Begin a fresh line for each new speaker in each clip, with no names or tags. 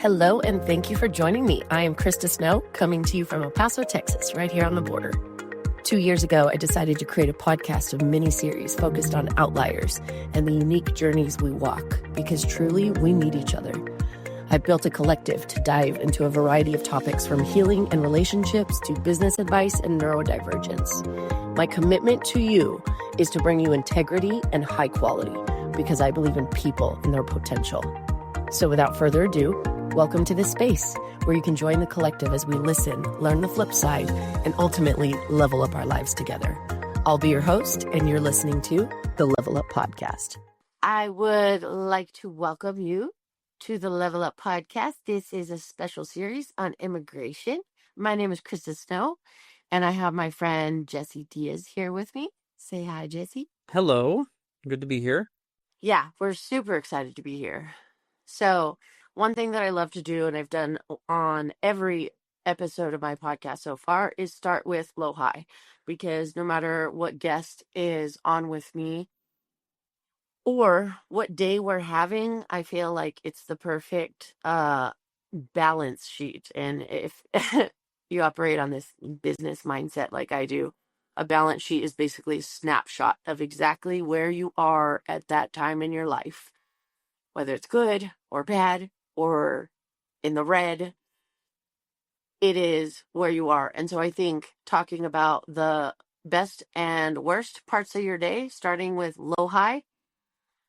Hello, and thank you for joining me. I am Krista Snow, coming to you from El Paso, Texas, right here on the border. 2 years ago, I decided to create a podcast of mini-series focused on outliers and the unique journeys we walk, because truly, we need each other. I've built a collective to dive into a variety of topics from healing and relationships to business advice and neurodivergence. My commitment to you is to bring you integrity and high quality, because I believe in people and their potential. So without further ado, welcome to this space where you can join the collective as we listen, learn the flip side, and ultimately level up our lives together. I'll be your host, and you're listening to the Level Up Podcast. I would like to welcome you to the Level Up Podcast. This is a special series on immigration. My name is Krista Snow, and I have my friend Jesse Diaz here with me. Say hi, Jesse.
Hello. Good to be here.
Yeah, we're super excited to be here. So one thing that I love to do, and I've done on every episode of my podcast so far, is start with low high, because no matter what guest is on with me or what day we're having, I feel like it's the perfect balance sheet. And if you operate on this business mindset like I do, a balance sheet is basically a snapshot of exactly where you are at that time in your life, whether it's good or bad or in the red. It is where you are. And so I think talking about the best and worst parts of your day, starting with low high,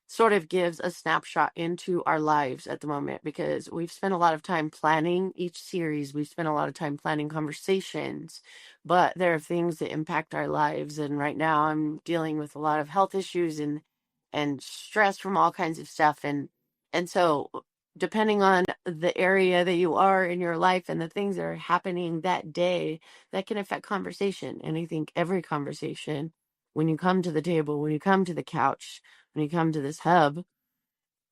sort of gives a snapshot into our lives at the moment, because we've spent a lot of time planning each series. We've spent a lot of time planning conversations, but there are things that impact our lives. And right now I'm dealing with a lot of health issues and stress from all kinds of stuff. And so depending on the area that you are in your life and the things that are happening that day, that can affect conversation. And I think every conversation, when you come to the table, when you come to the couch, when you come to this hub,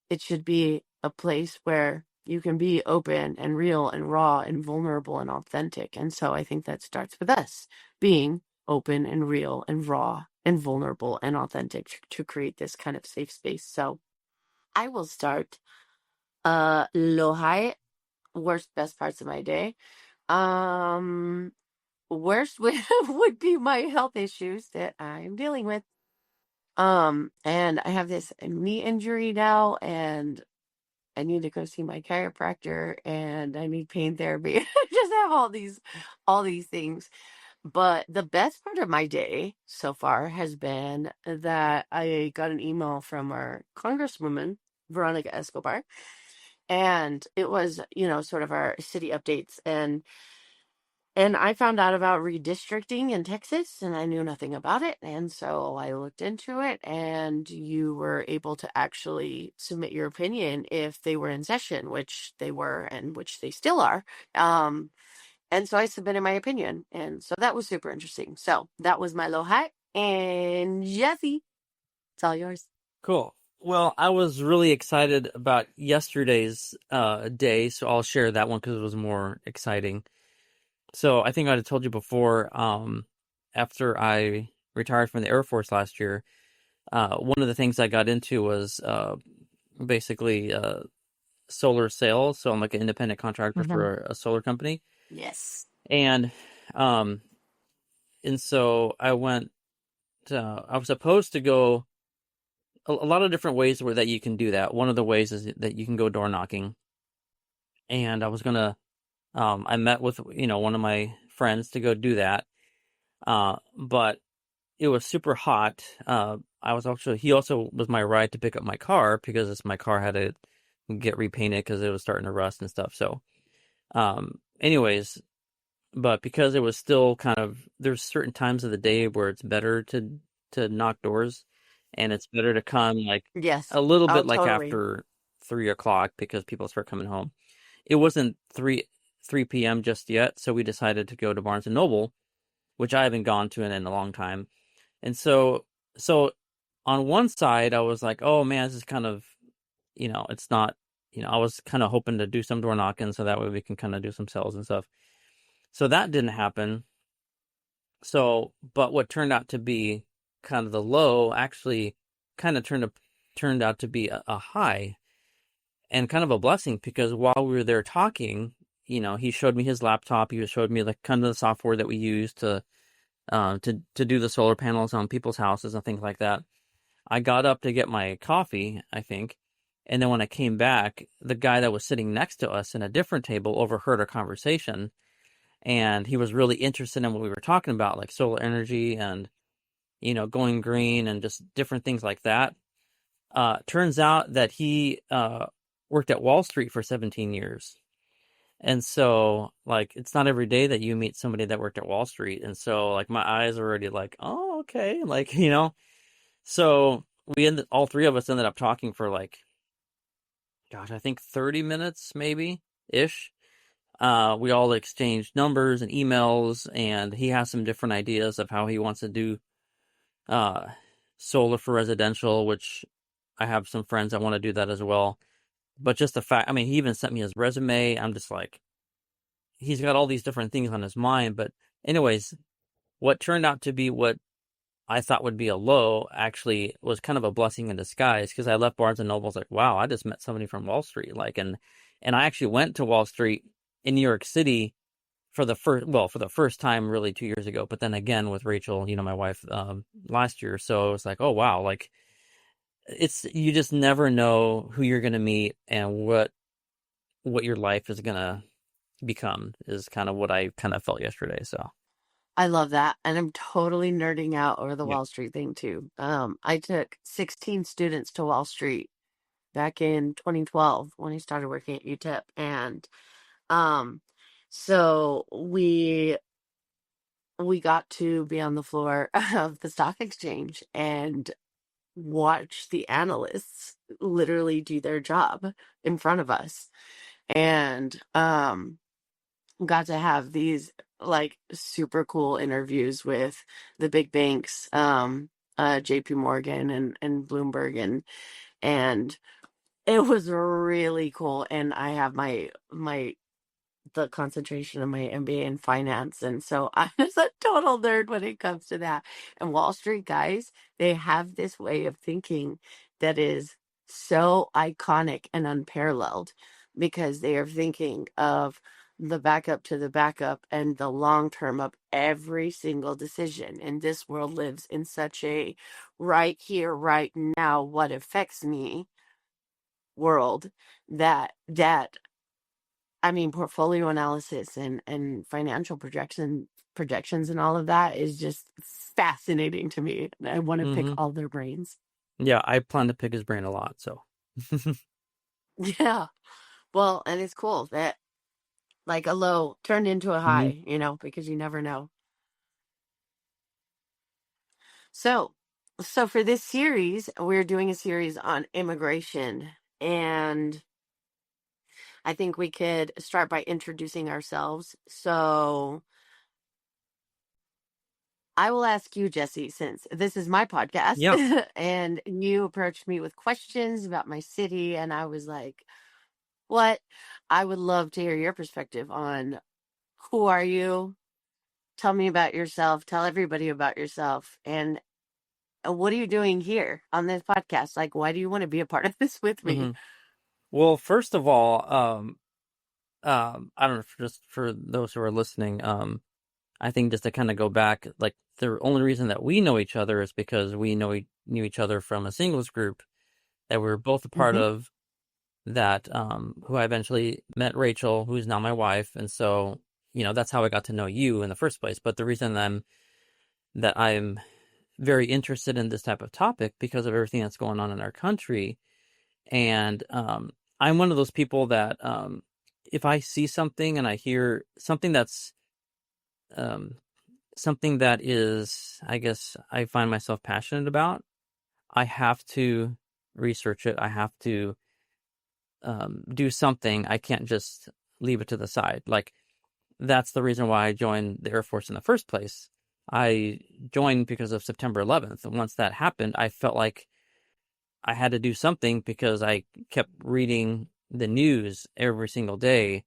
it should be a place where you can be open and real and raw and vulnerable and authentic. And so I think that starts with us being open and real and raw and vulnerable and authentic to create this kind of safe space. So I will start low high, worst, best parts of my day. Worst would be my health issues that I'm dealing with. And I have this knee injury now, and I need to go see my chiropractor, and I need pain therapy. I just have all these things. But the best part of my day so far has been that I got an email from our Congresswoman, Veronica Escobar, and it was, sort of our city updates. And I found out about redistricting in Texas, and I knew nothing about it. And so I looked into it, and you were able to actually submit your opinion if they were in session, which they were, and which they still are. And so I submitted my opinion. And so that was super interesting. So that was my low high. And Jesse, it's all yours.
Cool. Well, I was really excited about yesterday's day, so I'll share that one because it was more exciting. So I think I had told you before, after I retired from the Air Force last year, one of the things I got into was basically solar sales. So I'm like an independent contractor for a solar company.
Yes.
And so I went, I was supposed to go a lot of different ways that you can do that. One of the ways is that you can go door knocking. And I was going to, I met with, one of my friends to go do that. But it was super hot. He also was my ride to pick up my car because my car had to get repainted because it was starting to rust and stuff. So, anyways, but because it was still there's certain times of the day where it's better to knock doors, and it's better to come
Yes,
a little bit
totally.
after 3:00 because people start coming home. It wasn't 3 p.m. just yet, so we decided to go to Barnes and Noble, which I haven't gone to in a long time. And so on one side, I was like, oh man, this is kind of, it's not, I was kind of hoping to do some door knocking so that way we can kind of do some sales and stuff. So that didn't happen. So, but what turned out to be kind of the low actually kind of turned out to be a high. and kind of a blessing because while we were there talking, he showed me his laptop. He showed me like kind of the software that we use to do the solar panels on people's houses and things like that. I got up to get my coffee, I think, and then when I came back, the guy that was sitting next to us in a different table overheard our conversation, and he was really interested in what we were talking about, like solar energy and going green and just different things like that. Turns out that he worked at Wall Street for 17 years. And so, like, it's not every day that you meet somebody that worked at Wall Street. And so, like, my eyes are already like, oh, okay. Like, So all three of us ended up talking for like, gosh, I think 30 minutes maybe ish. We all exchanged numbers and emails, and he has some different ideas of how he wants to do uh, solar for residential, which I have some friends that want to do that as well. But just the fact, I mean, he even sent me his resume. I'm just like, he's got all these different things on his mind. But, anyways, what turned out to be what I thought would be a low actually was kind of a blessing in disguise because I left Barnes and Noble's like, wow, I just met somebody from Wall Street. Like, and I actually went to Wall Street in New York City for the first time really 2 years ago, but then again with Rachel, my wife, last year. So it was like, oh wow, like you just never know who you're gonna meet and what your life is gonna become is kind of what I kind of felt yesterday. So
I love that. And I'm totally nerding out over the
yeah,
Wall Street thing too. I took 16 students to Wall Street back in 2012 when I started working at UTEP. And um, so we got to be on the floor of the stock exchange and watch the analysts literally do their job in front of us. And got to have these like super cool interviews with the big banks, JP Morgan and Bloomberg, and it was really cool. And I have my the concentration of my MBA in finance. And so I was a total nerd when it comes to that. And Wall Street guys, they have this way of thinking that is so iconic and unparalleled because they are thinking of the backup to the backup and the long term of every single decision. And this world lives in such a right here, right now, what affects me world that I mean, portfolio analysis and financial projections and all of that is just fascinating to me. And I want to pick
hmm
all their brains.
yeah, I plan to pick his brain a lot. So
Yeah. Well, and it's cool that like a low turned into a
hmm
high, because you never know. So, so for this series, we're doing a series on immigration, and I think we could start by introducing ourselves. So, I will ask you, Jesse, since this is my podcast,
yeah.
and you approached me with questions about my city, and I was like, what? I would love to hear your perspective on who are you? Tell me about yourself. Tell everybody about yourself. And what are you doing here on this podcast? Like, why do you want to be a part of this with me?
hmm Well, first of all, I don't know, just for those who are listening, I think just to kind of go back, like the only reason that we know each other is because knew each other from a singles group that we were both a part
Hmm.
of. That who I eventually met Rachel, who's now my wife, and so that's how I got to know you in the first place. But the reason that I'm very interested in this type of topic because of everything that's going on in our country, and I'm one of those people that if I see something and I hear um, something that is, I guess, I find myself passionate about, I have to research it. I have to do something. I can't just leave it to the side. Like, that's the reason why I joined the Air Force in the first place. I joined because of September 11th. And once that happened, I felt like I had to do something because I kept reading the news every single day.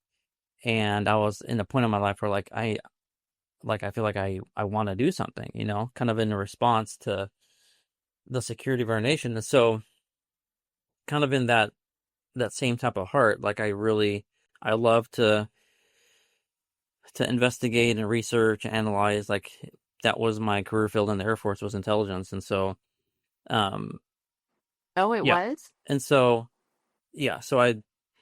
And I was in a point in my life where I feel like I want to do something, kind of in response to the security of our nation. And so kind of in that same type of heart. Like I love to investigate and research, analyze. Like that was my career field in the Air Force, was intelligence, and so um
Oh, it
yeah,
was?
and so yeah, so I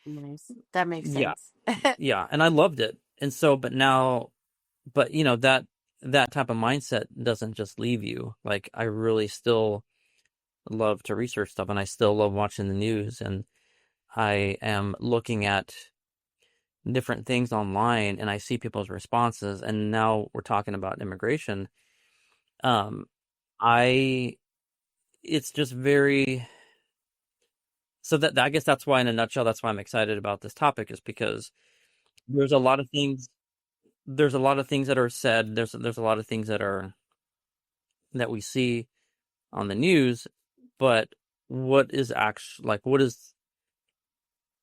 Nice. That makes
yeah
sense.
yeah, and I loved it, and so but now but that type of mindset doesn't just leave you. Like I really still love to research stuff, and I still love watching the news, and I am looking at different things online, and I see people's responses, and now we're talking about immigration. Um, I it's just very so that I guess that's why, in a nutshell, that's why I'm excited about this topic, is because there's a lot of things there's a lot of things that are said, there's a lot of things that we see on the news, but what is actually like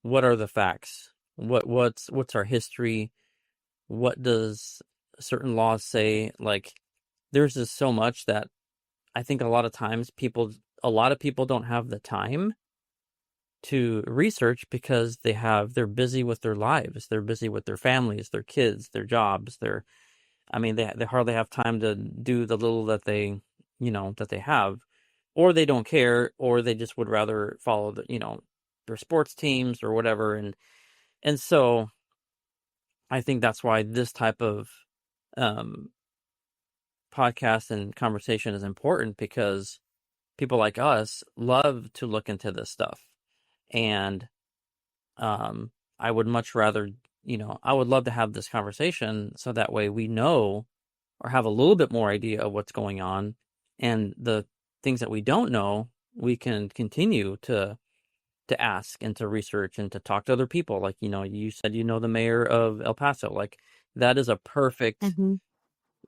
what are the facts? What's our history? What does certain laws say? Like there's just so much that I think a lot of times a lot of people don't have the time to research because they're busy with their lives. They're busy with their families, their kids, their jobs, I mean they hardly have time to do the little that that they have, or they don't care, or they just would rather follow their sports teams or whatever. And so I think that's why this type of um podcast and conversation is important, because people like us love to look into this stuff. And um I would much rather, I would love to have this conversation so that way we know or have a little bit more idea of what's going on, and the things that we don't know, we can continue to ask and to research and to talk to other people. Like, you said, the mayor of El Paso. Like that is a perfect,
Hmm.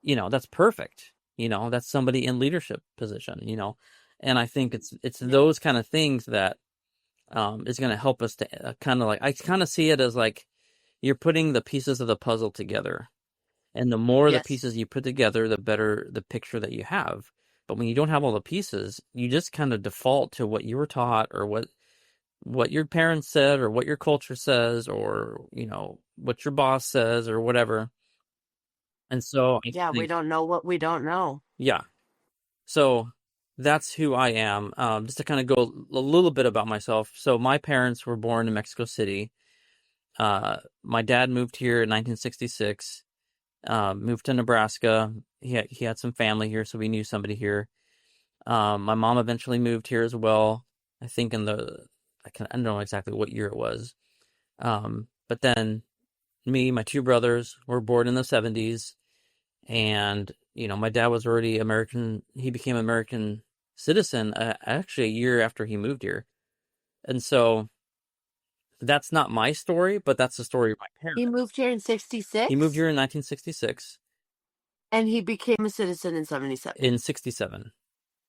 that's perfect. That's somebody in leadership position, and I think it's
Yeah.
those kind of things that is going to help us to kind of like, I kind of see it as like you're putting the pieces of the puzzle together, and the more the
Yes.
pieces you put together, the better the picture that you have. But when you don't have all the pieces, you just kind of default to what you were taught, or what your parents said, or what your culture says, or what your boss says, or whatever. And so I
Yeah, we
think,
don't know what we don't know.
yeah. So that's who I am. Just to kind of go a little bit about myself. So my parents were born in Mexico City. My dad moved here in 1966. Moved to Nebraska. He had some family here, so we knew somebody here. My mom eventually moved here as well. I think I don't know exactly what year it was. But then my two brothers were born in the 70s, and my dad was already American. He became American citizen actually a year after he moved here, and so that's not my story, but that's the story of my
He
parents.
moved here in
He moved
66
here in 1966,
and he became a citizen in 77.
in 67,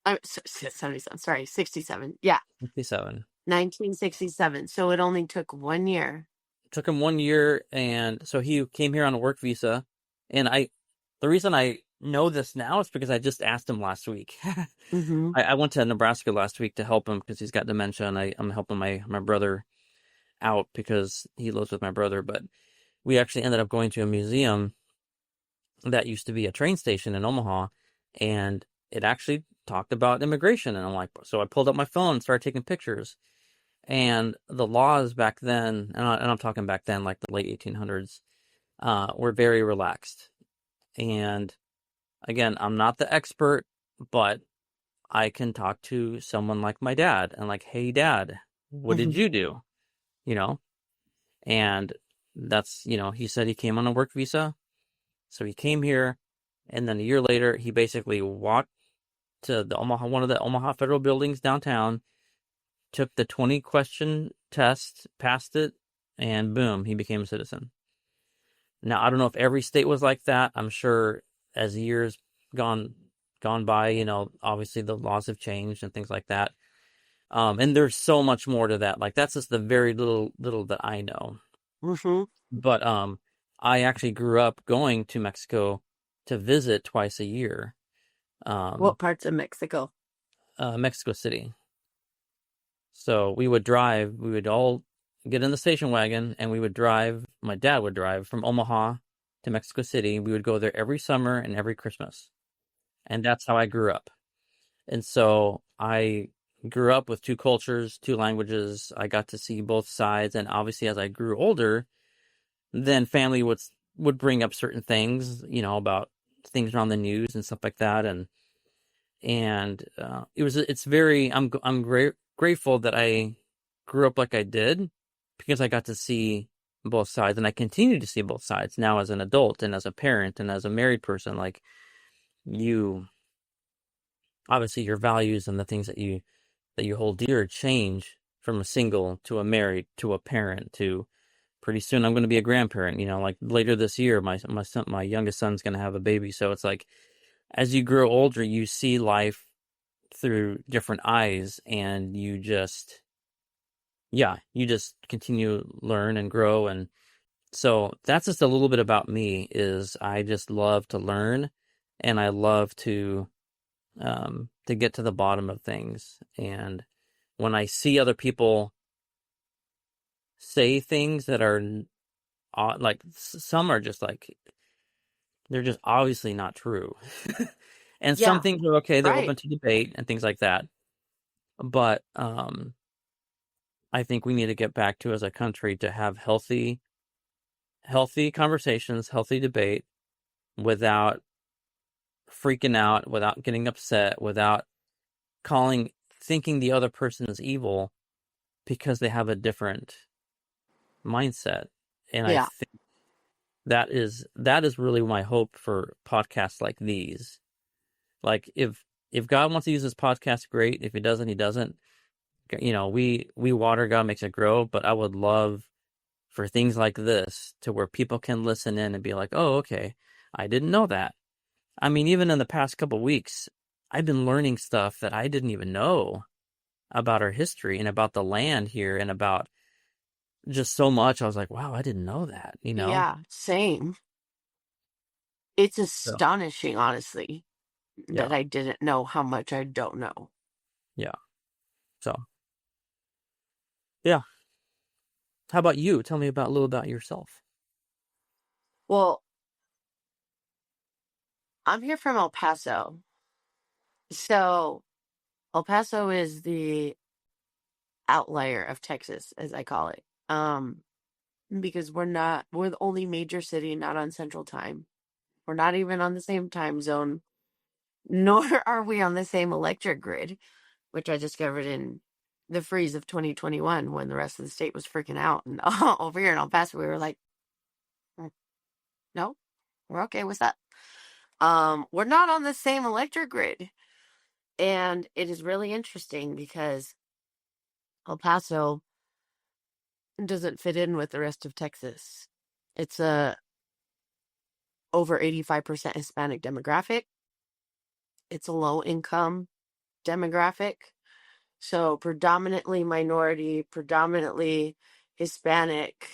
77, sorry, 67. Yeah,
67.
1967. So it only took 1 year.
Took him 1 year, and so he came here on a work visa. And the reason I know this now is because I just asked him last week.
Hmm.
I went to Nebraska last week to help him because he's got dementia, and I'm helping my brother out because he lives with my brother. But we actually ended up going to a museum that used to be a train station in Omaha, and it actually talked about immigration. And I'm like, so I pulled up my phone and started taking pictures. And the laws back then, and I'm talking back then, like the late 1800s, were very relaxed. And again, I'm not the expert, but I can talk to someone like my dad and like, hey, dad, what did
Hmm.
you do? You know, and that's, he said he came on a work visa. So he came here, and then a year later, he basically walked to one of the Omaha Federal buildings downtown, took the 20-question test, passed it, and boom, he became a citizen. Now, I don't know if every state was like that. I'm sure as years gone gone by, obviously the laws have changed and things like that. And there's so much more to that. Like that's just the very little that I know.
Hmm.
But I actually grew up going to Mexico to visit twice a year. Um,
What parts of Mexico?
Mexico City. So we would drive. We would all. get in the station wagon, and we would drive. My dad would drive from Omaha to Mexico City. We would go there every summer and every Christmas, and that's how I grew up. And so I grew up with two cultures, two languages. I got to see both sides, and obviously, as I grew older, then family would bring up certain things, about things around the news and stuff like that, and it's very I'm grateful that I grew up like I did, because I got to see both sides, and I continue to see both sides now as an adult and as a parent and as a married person. Like, you obviously, your values and the things that you hold dear change from a single to a married to a parent to pretty soon I'm going to be a grandparent. Like later this year, my youngest son's going to have a baby. So it's like, as you grow older, you see life through different eyes, and you just continue to learn and grow. And so that's just a little bit about me. Is I just love to learn, and I love to get to the bottom of things. And when I see other people say things that are like, some are just like, they're just obviously not true. And some
Yeah,
things are okay, they're
right.
open to debate and things like that. But I think we need to get back to, as a country, to have healthy conversations, healthy debate, without freaking out, without getting upset, without thinking the other person is evil because they have a different mindset. And I
Yeah,
think that is really my hope for podcasts like these. Like, if God wants to use this podcast, great. If he doesn't, he doesn't. We water, God makes it grow. But I would love for things like this, to where people can listen in and be like, oh, okay, I didn't know that. I mean, even in the past couple weeks, I've been learning stuff that I didn't even know about our history and about the land here, and about just so much. I was like, wow, I didn't know that.
yeah, same. It's
So,
astonishing, honestly,
yeah,
that I didn't know how much I don't know.
yeah. So, yeah. How about you? Tell me a little about yourself.
Well, I'm here from El Paso. So, El Paso is the outlier of Texas, as I call it. Because we're the only major city not on Central Time. We're not even on the same time zone, nor are we on the same electric grid, which I discovered in the freeze of 2021 when the rest of the state was freaking out. And over here in El Paso, we were like, "Mm, no, we're okay with that." We're not on the same electric grid. And it is really interesting because El Paso doesn't fit in with the rest of Texas. It's a over 85% Hispanic demographic. It's a low income demographic. So predominantly minority, predominantly Hispanic.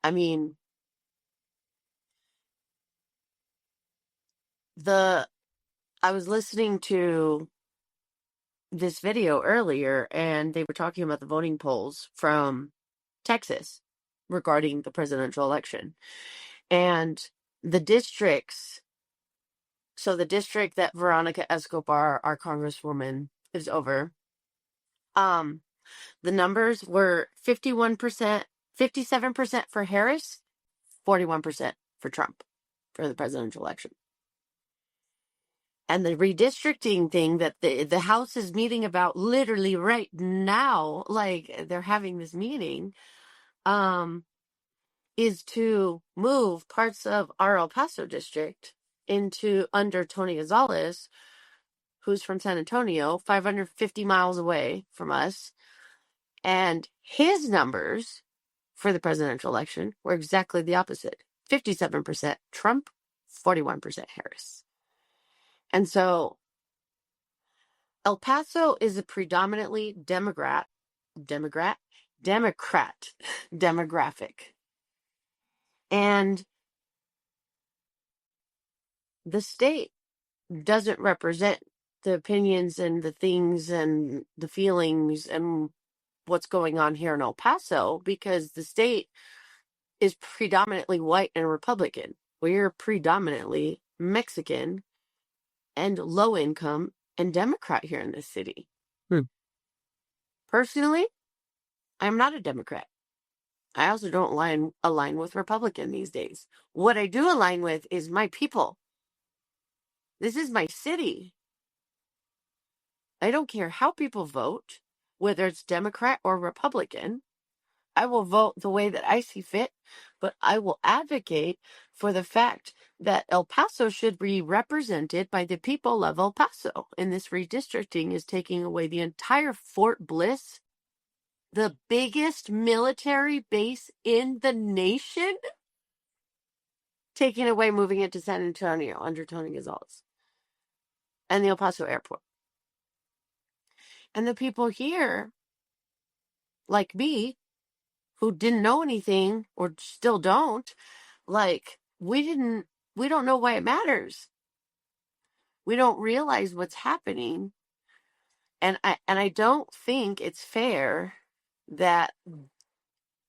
I mean, the I was listening to this video earlier, and they were talking about the voting polls from Texas regarding the presidential election. And the districts, so the district that Veronica Escobar, our congresswoman, is over, um, the numbers were 51%, 57% for Harris, 41% for Trump for the presidential election. And the redistricting thing that the House is meeting about literally right now, like they're having this meeting, um, is to move parts of our El Paso district into under Tony Gonzalez, who's from San Antonio, 550 miles away from us. And his numbers for the presidential election were exactly the opposite: 57% Trump, 41% Harris. And so El Paso is a predominantly Democrat, Democrat demographic. And the state doesn't represent the opinions and the things and the feelings and what's going on here in El Paso because the state is predominantly white and Republican. We're predominantly Mexican and low income and Democrat here in this city.
Hmm.
Personally, I'm not a Democrat. I also don't align with Republican these days. What I do align with is my people. This is my city. I don't care how people vote, whether it's Democrat or Republican. I will vote the way that I see fit, but I will advocate for the fact that El Paso should be represented by the people of El Paso. And this redistricting is taking away the entire Fort Bliss, the biggest military base in the nation, taking away, moving it to San Antonio under Tony Gonzalez and the El Paso airport. And the people here, like me, who didn't know anything or still don't, like, we don't know why it matters. We don't realize what's happening. And I don't think it's fair that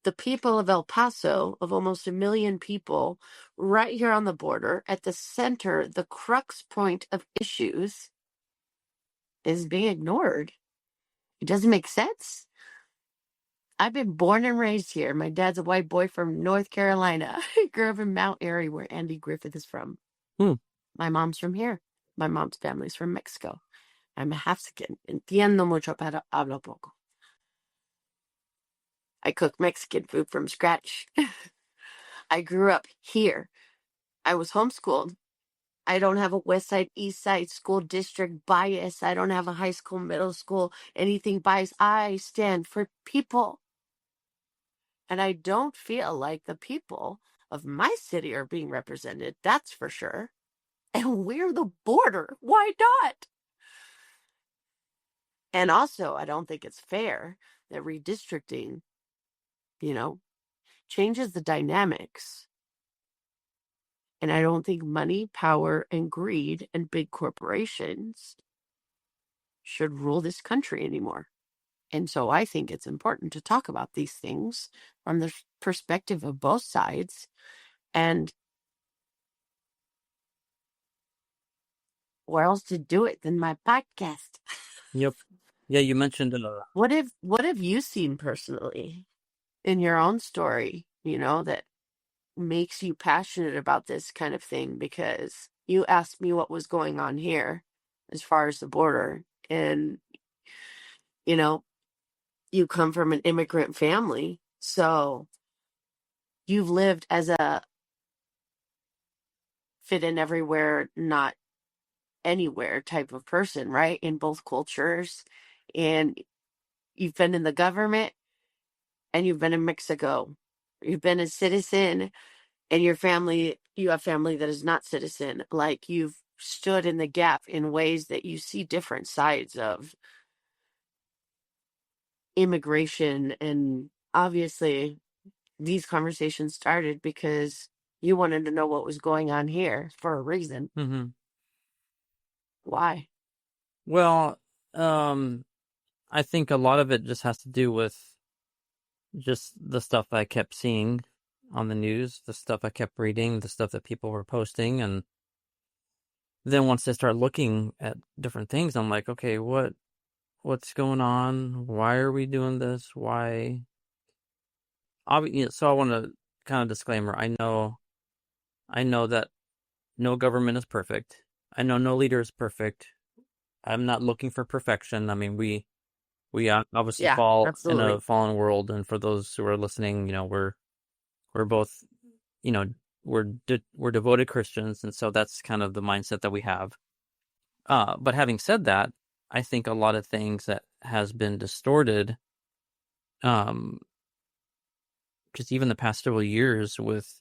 the people of El Paso, of almost 1 million people, right here on the border, at the center, the crux point of issues, is being ignored. It doesn't make sense. I've been born and raised here. My dad's a white boy from North Carolina. I grew up in Mount Airy, where Andy Griffith is from.
Hmm.
My mom's from here. My mom's family's from Mexico. I'm a Mexican. Entiendo mucho, pero hablo poco. I cook Mexican food from scratch. I grew up here. I was homeschooled. I don't have a West Side, East Side school district bias. I don't have a high school, middle school, anything bias. I stand for people. And I don't feel like the people of my city are being represented. That's for sure. And we're the border. Why not? And also, I don't think it's fair that redistricting, changes the dynamics. And I don't think money, power, and greed and big corporations should rule this country anymore. And so I think it's important to talk about these things from the perspective of both sides. And where else to do it than my podcast?
Yep. Yeah, you mentioned
What have you seen personally in your own story, that makes you passionate about this kind of thing? Because you asked me what was going on here as far as the border, and you come from an immigrant family, so you've lived as a fit in everywhere, not anywhere type of person, right? In both cultures. And you've been in the government and you've been in Mexico. You've been a citizen, and you have family that is not citizen. Like, you've stood in the gap in ways that you see different sides of immigration. And obviously, these conversations started because you wanted to know what was going on here for a reason.
mm-hmm.
Why?
Well, I think a lot of it just has to do with just the stuff I kept seeing on the news, the stuff I kept reading, the stuff that people were posting. And then once I start looking at different things, I'm like, okay, what's going on? Why are we doing this? Why? So I want to kind of disclaimer. I know that no government is perfect. I know no leader is perfect. I'm not looking for perfection. I mean, we obviously
Yeah,
fall in
absolutely.
a fallen world, and for those who are listening, we're both, we're devoted Christians, and so that's kind of the mindset that we have. But having said that, I think a lot of things that has been distorted, just even the past several years with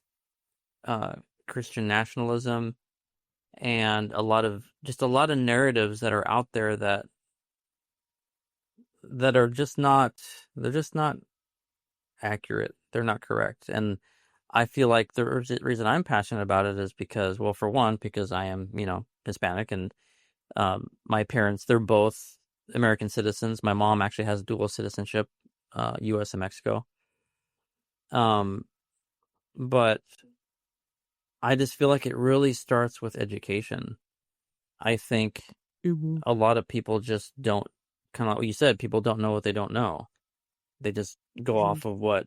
Christian nationalism and a lot of narratives that are out there that are just not accurate. They're not correct. And I feel like the reason I'm passionate about it is because, well, for one, because I am, Hispanic, and my parents, they're both American citizens. My mom actually has dual citizenship U.S. and Mexico. But I just feel like it really starts with education. I think
Hmm.
a lot of people just don't, kind of like what you said, people don't know what they don't know. They just go
Hmm.
off of what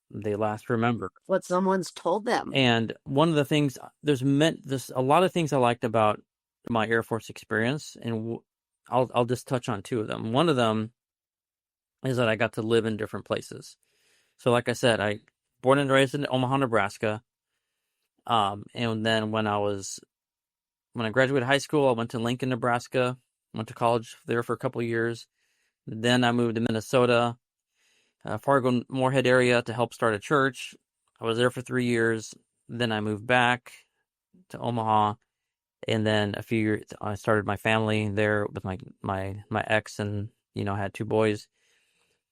they last remember.
What someone's told them.
And one of the things, there's a lot of things I liked about my Air Force experience, and I'll just touch on two of them. One of them is that I got to live in different places. So like I said, I born and raised in Omaha, Nebraska. And then when I graduated high school, I went to Lincoln, Nebraska, went to college there for a couple of years. Then I moved to Minnesota, Fargo Moorhead area to help start a church. I was there for 3 years. Then I moved back to Omaha, and then a few years I started my family there with my ex, and had two boys.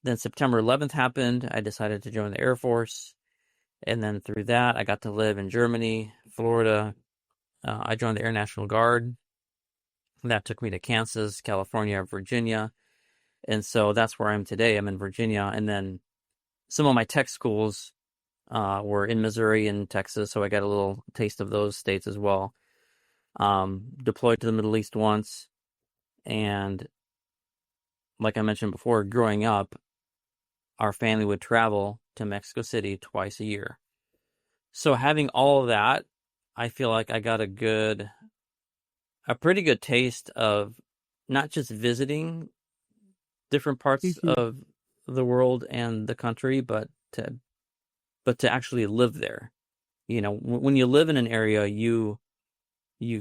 Then September 11th happened. I decided to join the Air Force, and then through that I got to live in Germany, Florida. I joined the Air National Guard. That took me to Kansas, California, Virginia, and so that's where I am today. I'm in Virginia, and then some of my tech schools were in Missouri and Texas, so I got a little taste of those states as well. Deployed to the Middle East once, and like I mentioned before, growing up, our family would travel to Mexico City twice a year. So having all of that, I feel like I got a pretty good taste of not just visiting different parts
Hmm.
of the world and the country, but to actually live there. When you live in an area, you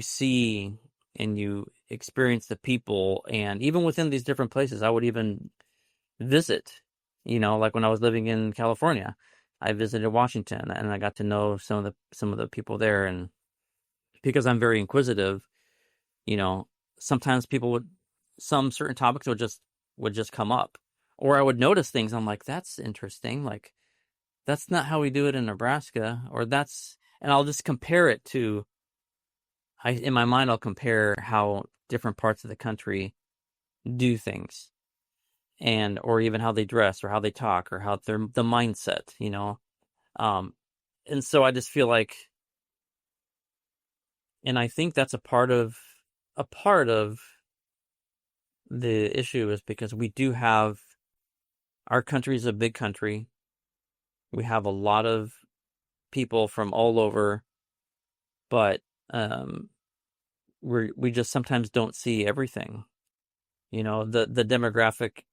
see and you experience the people, and even within these different places, I would even visit. Like when I was living in California, I visited Washington, and I got to know some of the people there, and because I'm very inquisitive, you know, sometimes some certain topics would just come up, or I would notice things. I'm like, that's interesting. Like, that's not how we do it in Nebraska, and I'll just compare it to, in my mind, I'll compare how different parts of the country do things, or even how they dress, or how they talk, or how the mindset. Um, and so I just feel like, and I think that's a part of the issue, is because we do have, our country is a big country. We have a lot of people from all over, but um, we just sometimes don't see everything. The demographic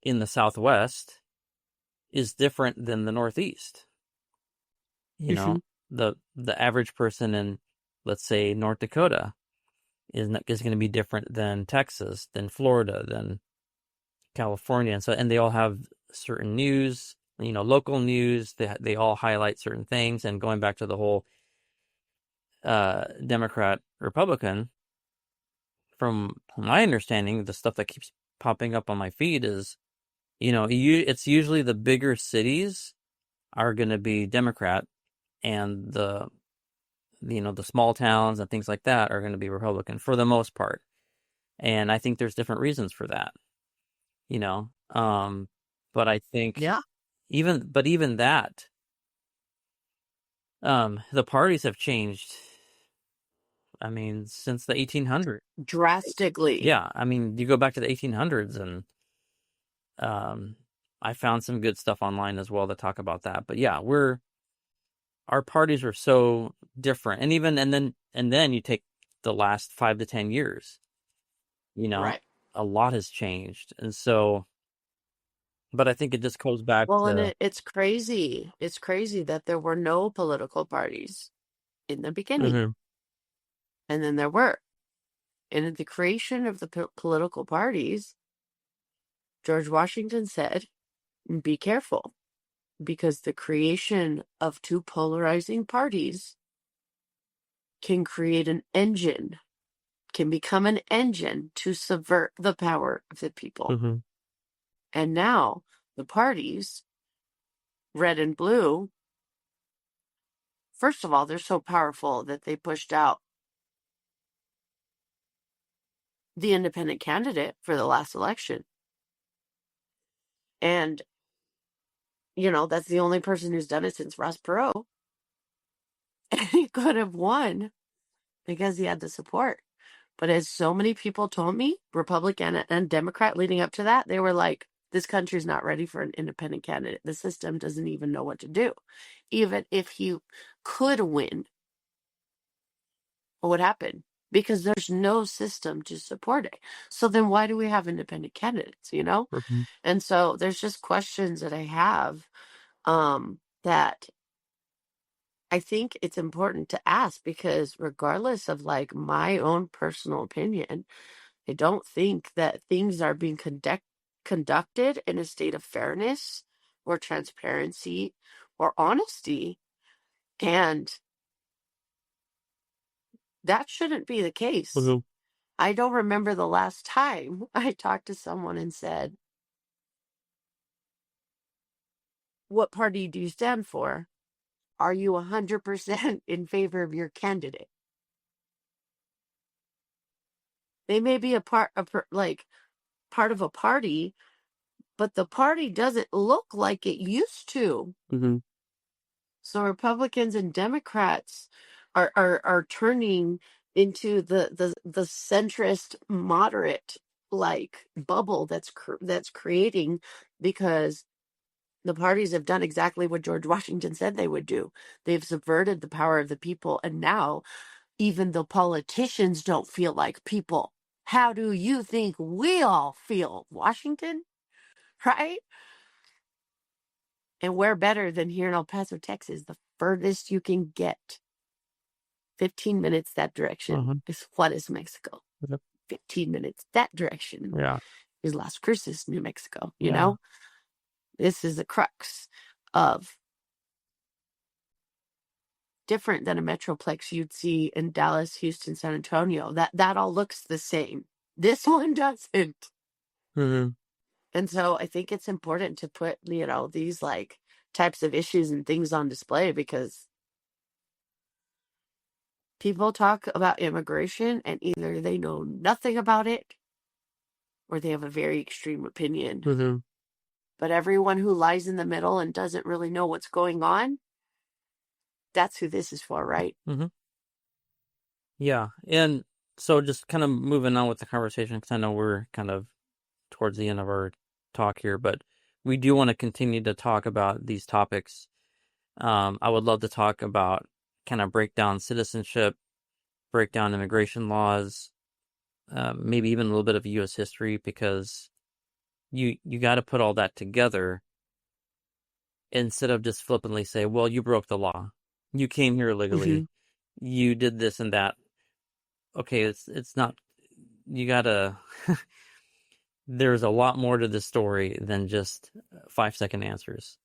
in the Southwest is different than the Northeast. You
Hmm.
know, the average person in, let's say, North Dakota is going to be different than Texas, than Florida, than California, and they all have certain news, local news. They all highlight certain things, and going back to the whole Democrat Republican, from my understanding, the stuff that keeps popping up on my feed is, it's usually the bigger cities are going to be Democrat, and the small towns and things like that are going to be Republican for the most part. And I think there's different reasons for that, you know. But I think
Yeah.
even that, the parties have changed. I mean, since the 1800s.
Drastically.
Yeah, I mean, you go back to the 1800s, and um, I found some good stuff online as well that talk about that. But yeah, our parties are so different, and then you take the last 5 to 10 years, you know,
Right.
a lot has changed, and so, but I think it just goes back
Well, and
to.
it's crazy. It's crazy that there were no political parties in the beginning,
Mhm.
and then there were. And in the creation of the political parties, George Washington said, be careful, because the creation of two polarizing parties can create an engine, can become an engine to subvert the power of the people.
Mhm.
And now the parties, red and blue, first of all, they're so powerful that they pushed out the independent candidate for the last election. And, that's the only person who's done it since Ross Perot. And he could have won because he had the support. But as so many people told me, Republican and Democrat leading up to that, they were like, this country's not ready for an independent candidate. The system doesn't even know what to do. Even if he could win, what would happen? Because there's no system to support it. So then why do we have independent candidates,
Mm-hmm.
And so there's just questions that I have that I think it's important to ask, because regardless of like my own personal opinion, I don't think that things are being conducted in a state of fairness or transparency or honesty. And that shouldn't be the case.
Mm-hmm.
I don't remember the last time I talked to someone and said, what party do you stand for? Are you 100% in favor of your candidate? They may be part of a party, but the party doesn't look like it used to.
Mm-hmm.
So Republicans and Democrats are turning into the centrist moderate like bubble that's creating, because the parties have done exactly what George Washington said they would do. They've subverted the power of the people, and now even the politicians don't feel like people. How do you think we all feel, Washington? Right? And where better than here in El Paso, Texas, the furthest you can get. 15 minutes that direction
Uh-huh.
is Juarez, Mexico.
Yep.
15 minutes that direction
Yeah.
is Las Cruces, New Mexico.
Yeah.
This is the crux of different than a metroplex you'd see in Dallas, Houston, San Antonio. That all looks the same. This one doesn't.
Mm-hmm.
And so I think it's important to put, these like types of issues and things on display, because people talk about immigration and either they know nothing about it or they have a very extreme opinion.
Mm-hmm.
But everyone who lies in the middle and doesn't really know what's going on, that's who this is for, right?
Mm-hmm. Yeah. And so just kind of moving on with the conversation, because I know we're kind of towards the end of our talk here, but we do want to continue to talk about these topics. I would love to talk about kind of break down citizenship, break down immigration laws, maybe even a little bit of U.S. history, because you got to put all that together instead of just flippantly say, well, you broke the law. You came here illegally. You did this and that. Okay, it's not, you gotta, there's a lot more to this story than just 5-second answers,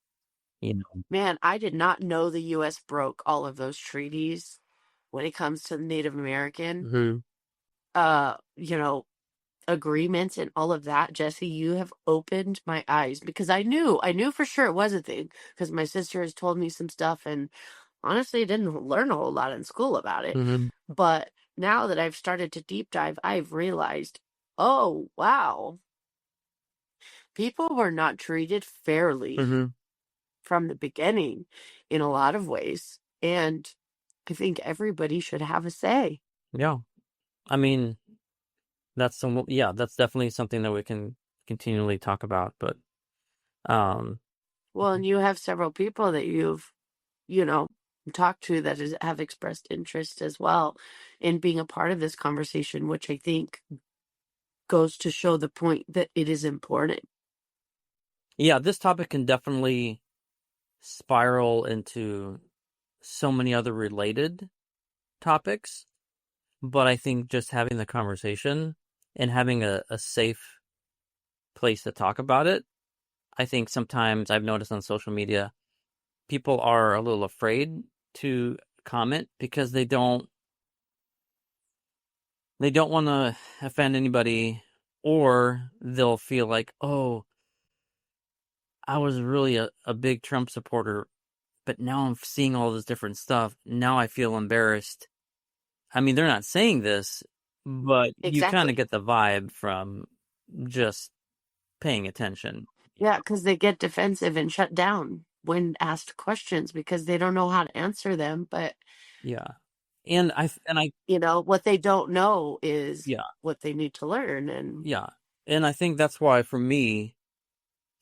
Man, I did not know the U.S. broke all of those treaties when it comes to the Native American,
Mm-hmm.
uh, you know, agreements and all of that. Jesse, you have opened my eyes, because I knew for sure it was a thing, because my sister has told me some stuff, and honestly, I didn't learn a whole lot in school about it.
Mm-hmm.
But now that I've started to deep dive, I've realized, oh, wow, people were not treated fairly
Mm-hmm.
from the beginning in a lot of ways. And I think everybody should have a say.
Yeah. I mean, that's definitely something that we can continually talk about, but, um,
Well, and you have several people that you've, you know, talked to that have expressed interest as well in being a part of this conversation, which I think goes to show the point that it is important.
yeah, this topic can definitely spiral into so many other related topics, but I think just having the conversation and having a safe place to talk about it, I think sometimes I've noticed on social media, people are a little afraid to comment because they don't want to offend anybody, or they'll feel like, oh, I was really a big Trump supporter, but now I'm seeing all this different stuff. Now I feel embarrassed. I mean, they're not saying this, but you kind of
Exactly.
get the vibe from just paying attention.
Yeah, because they get defensive and shut down when asked questions because they don't know how to answer them. But,
Yeah. And I
what they don't know is
yeah,
what they need to learn. And
yeah. And I think that's why for me,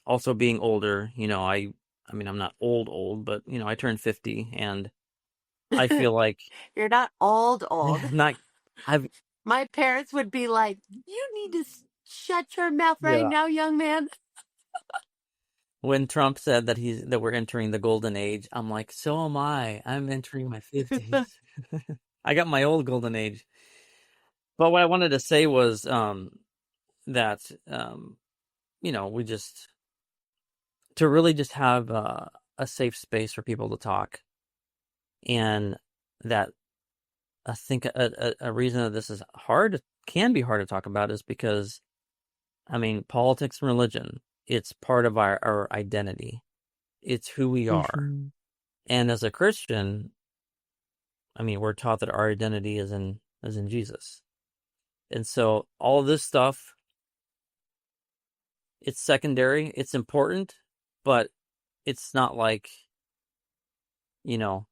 also being older, I mean, I'm not old, but I turned 50 and I feel like
you're not old, old.
not I've
My parents would be like, you need to shut your mouth right
yeah.
now, young man.
When Trump said that we're entering the golden age, I'm like, so am I. I'm entering my 50s. I got my old golden age. But what I wanted to say was that we just to really just have a safe space for people to talk, and that I think a reason that this is can be hard to talk about is because I mean politics and religion, it's part of our identity. It's who we are.
Mhm.
And as a Christian, I mean, we're taught that our identity is in Jesus. And so all of this stuff, it's secondary, it's important, but it's not like, you know,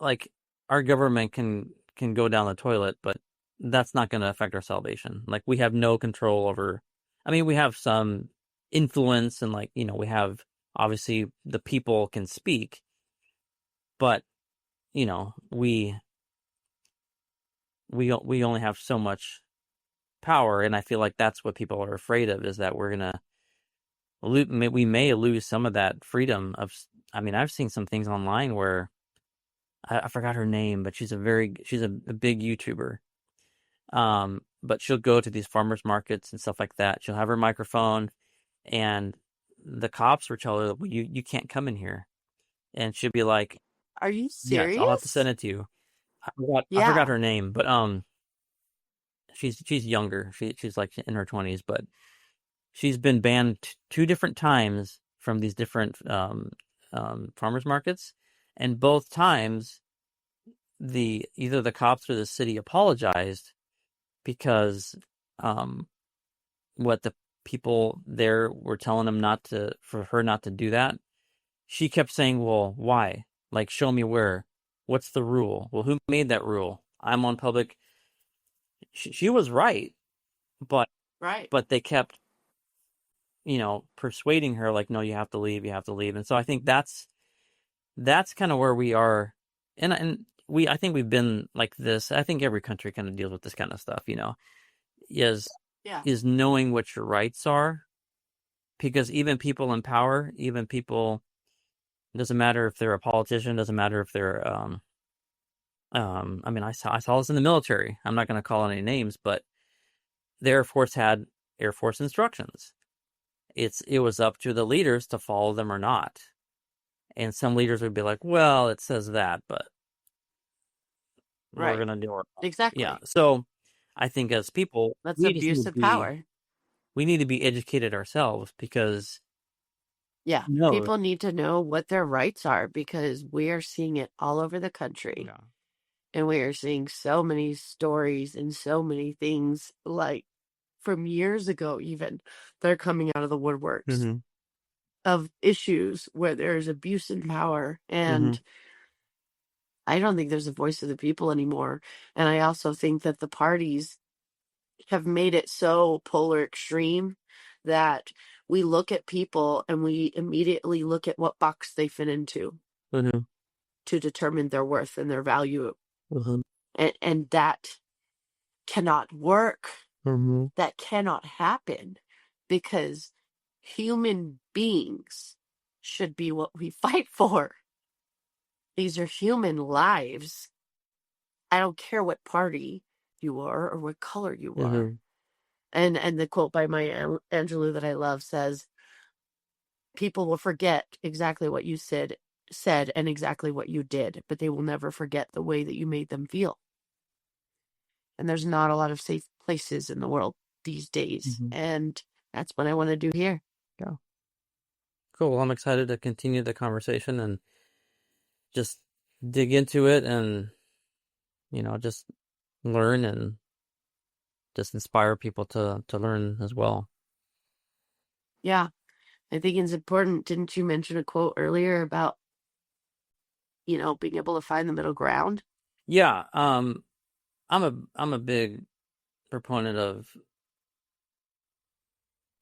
like our government can go down the toilet, but that's not going to affect our salvation. Like we have no control over. I mean, we have some influence, and we have obviously the people can speak, but we only have so much power, and I feel like that's what people are afraid of, is that we may lose some of that freedom of. I mean, I've seen some things online where I forgot her name, but she's a big YouTuber. But she'll go to these farmers markets and stuff like that. She'll have her microphone, and the cops will tell her, well, you can't come in here, and she'll be like,
Are you
yes, I'll have to
serious?
send it to you. I forgot
Yeah.
her name, but she's younger. She's like in her 20s, but she's been banned two different times from these different farmers markets, and both times either the cops or the city apologized because um, what the people there were telling them for her not to do that. She kept saying, "Well, why? Like, show me where. What's the rule? Well, who made that rule? I'm on public." She was right, but
Right.
they kept persuading her like, no, you have to leave. And so I think that's kind of where we are. And I think we've been like this. I think every country kind of deals with this kind of stuff, is
Yeah.
is knowing what your rights are, because even people in power, even people, it doesn't matter if they're a politician, doesn't matter if they're I mean, I saw this in the military. I'm not going to call any names, but the Air Force had Air Force instructions. It was up to the leaders to follow them or not. And some leaders would be like, well, it says that, but we're
Right.
going to do it. Yeah.
Exactly.
So I think as people,
That's abuse of power.
we need to be educated ourselves, because
Yeah.
no,
People need to know what their rights are because we are seeing it all over the country.
yeah.
And we are seeing so many stories and so many things like from years ago, even that are coming out of the woodworks
Mm-hmm.
of issues where there's abuse in power.
Mm-hmm.
And I don't think there's a voice of the people anymore. And I also think that the parties have made it so polar extreme that we look at people and we immediately look at what box they fit into
Mm-hmm.
to determine their worth and their value.
Mm-hmm.
And that cannot work.
Mm-hmm.
That cannot happen because human beings should be what we fight for. These are human lives. I don't care what party you are or what color you are.
Mm-hmm.
And the quote by Maya Angelou that I love says, "People will forget exactly what you said and exactly what you did, but they will never forget the way that you made them feel." And there's not a lot of safe places in the world these days,
Mm-hmm.
and that's what I want to do here.
Yeah. Cool. Well, I'm excited to continue the conversation and just dig into it, and just learn, and just inspire people to learn as well.
Yeah. I think it's important. Didn't you mention a quote earlier about, being able to find the middle ground?
Yeah, I'm a big proponent of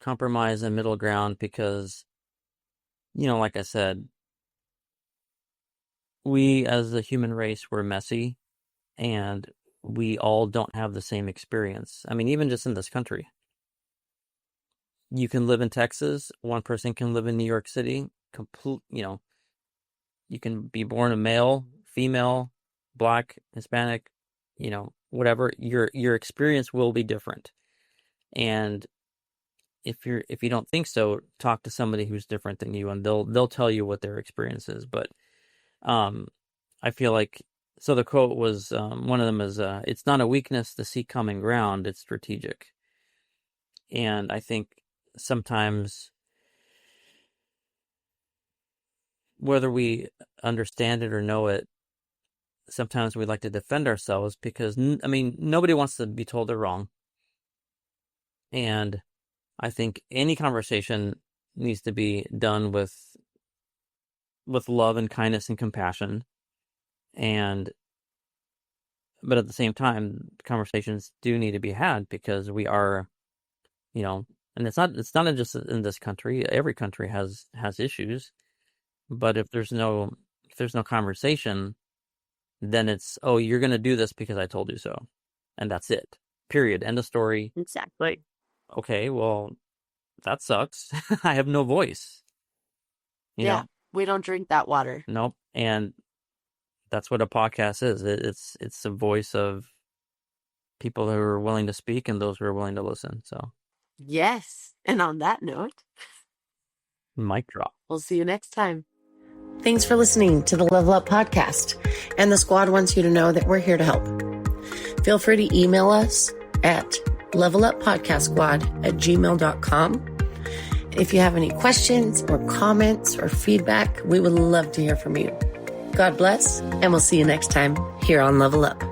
compromise and middle ground because, like I said, we as the human race, we're messy and we all don't have the same experience. I mean, even just in this country, you can live in Texas, one person can live in New York City, you can be born a male, female, black, Hispanic, whatever. Your experience will be different. And if you don't think so, talk to somebody who's different than you, and they'll tell you what their experience is. But um, I feel like so the quote was one of them is it's not a weakness to seek common ground, it's strategic. And I think sometimes whether we understand it or know it, sometimes we like to defend ourselves because I mean nobody wants to be told they're wrong. And I think any conversation needs to be done with love and kindness and compassion. And but at the same time, conversations do need to be had because we are, and it's not just in this country. Every country has issues. But if there's no conversation, then it's, oh, you're gonna do this because I told you so. And that's it. Period. End of story.
Exactly.
Okay, well, that sucks. I have no voice.
Yeah. We don't drink that water.
Nope. And that's what a podcast is. It's a voice of people who are willing to speak and those who are willing to listen. So,
Yes. And on that note,
mic drop.
we'll see you next time. Thanks for listening to the Level Up Podcast. And the squad wants you to know that we're here to help. Feel free to email us at leveluppodcastsquad@gmail.com. If you have any questions or comments or feedback, we would love to hear from you. God bless, and we'll see you next time here on Level Up.